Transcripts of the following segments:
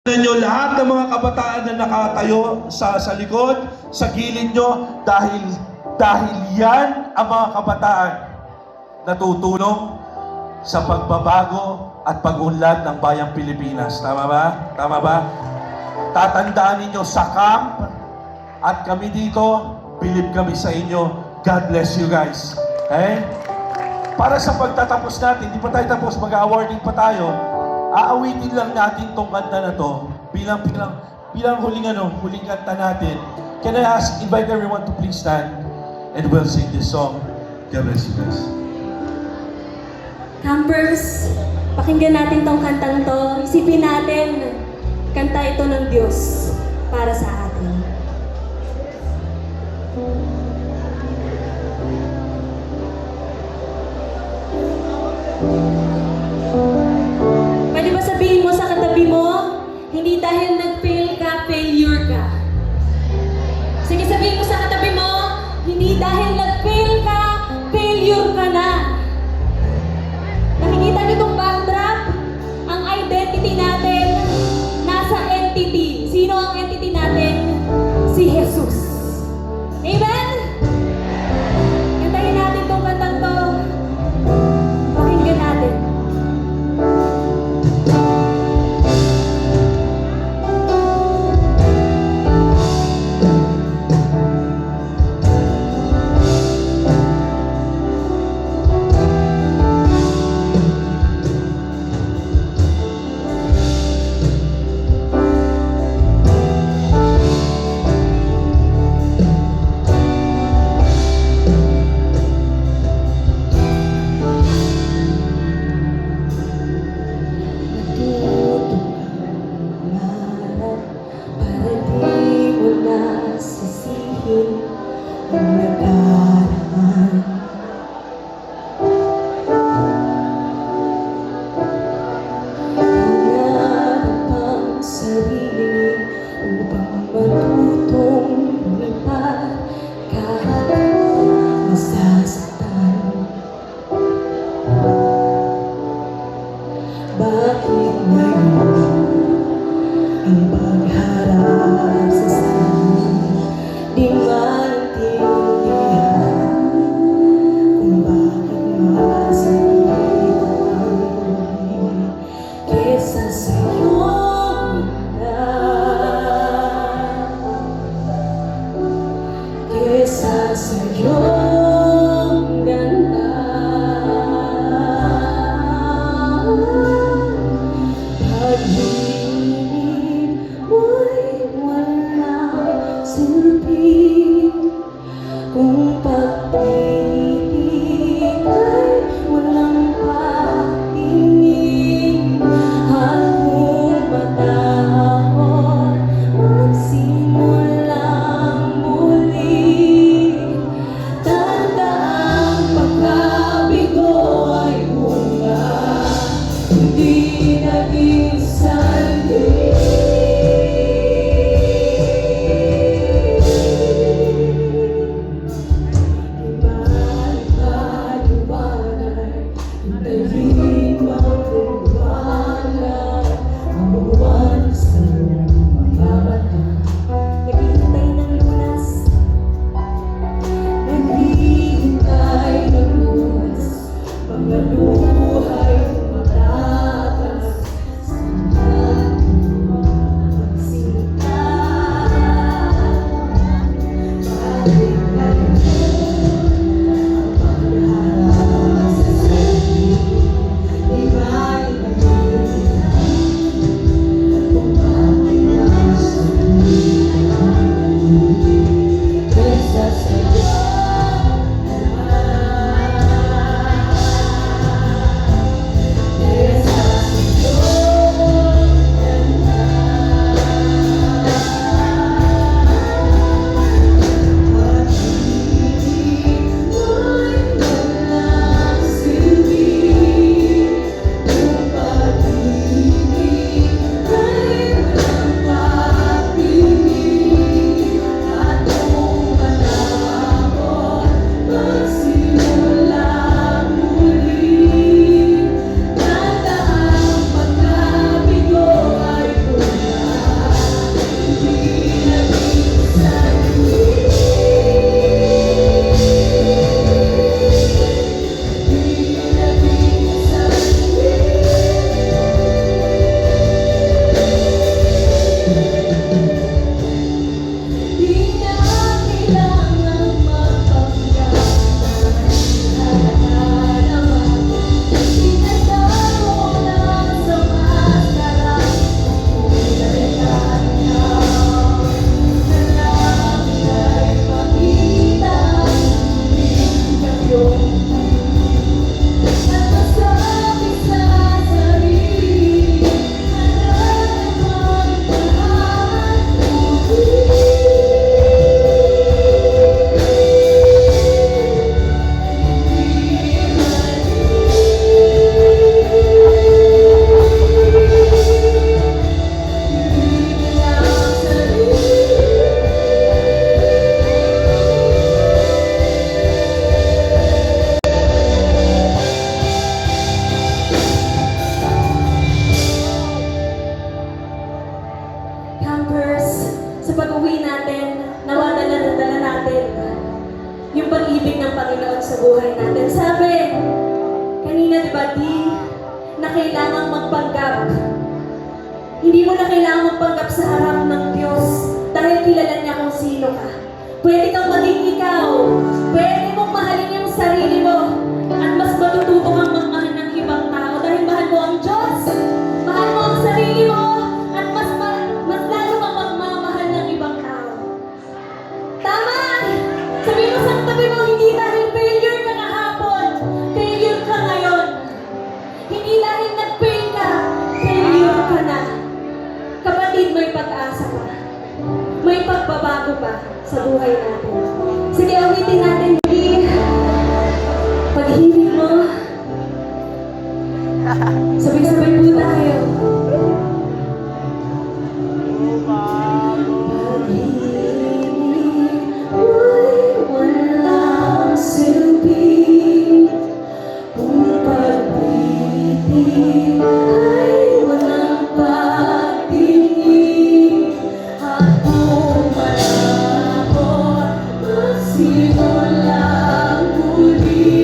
Nyo lahat ng mga kabataan na nakatayo sa likod, sa gilid nyo, dahil yan ang mga kabataan na tutulong sa pagbabago at pag-unlad ng bayang Pilipinas. Tama ba? Tama ba? Tatandaan ninyo sa camp at kami dito, believe kami sa inyo. God bless you guys. Okay? Para sa pagtatapos natin, hindi pa tayo tapos, mag-awarding pa tayo. Aawitin lang natin tong kanta na to bilang huling kanta natin. Can I invite everyone to please stand and we'll sing this song. God bless you guys. Campers, pakinggan natin tong kantang to. Isipin natin, kanta ito ng Diyos para sa atin. Pwede ba sabihin mo sa katabi mo, hindi dahil nag-fail ka, failure ka. Sige, sabihin mo sa katabi mo, hindi dahil nag-fail ka, failure ka na. Nakikita niyo itong backdrop? Ang identity natin, sa pag-uwi natin, nawa dala natin yung pag-ibig ng Panginoon sa buhay natin. Sabi, kanina di ba, na kailangang magpanggap. Hindi mo na kailangang magpanggap sa harap ng Diyos dahil kilala niya kung sino ka. Pwede kang maging ikaw. Pwede mong mahalin yung sarili mo. At mas matututo kang magmahal ng ibang tao dahil mahal mo ang Diyos. Mahal mo ang sarili mo. At mas lalo kang magmamahal ng ibang tao. Tama! Sabi mo sa tabi mo, hindi dahil failure ka kahapon. Failure ka ngayon. Hindi dahil nag-fail ka. Failure ka na. Kapatid, may pag-asa pa. May pagbabago pa sa buhay natin. Sige, awitin natin. Pag-ibig mo. Sabay-sabay po tayo. Pag-ibig mo'y walang silbi. Kung pag-ibig ay walang pagtingin. At kung malabot magsimulang muli,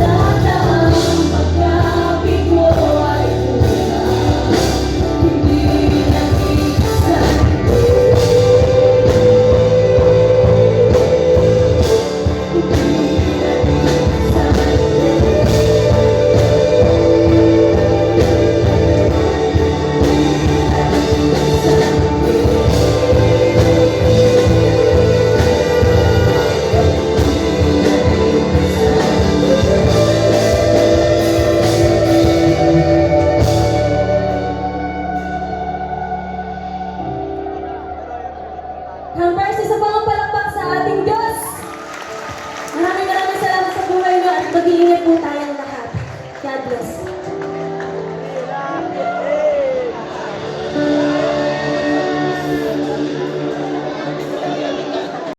ang pag-ibig mo ay tunay, hindi nag-isanti. Campers, isa pa ang palakpak sa ating Diyos. Maraming salamat sa buhay mo at mag-iingat po tayong lahat. God bless.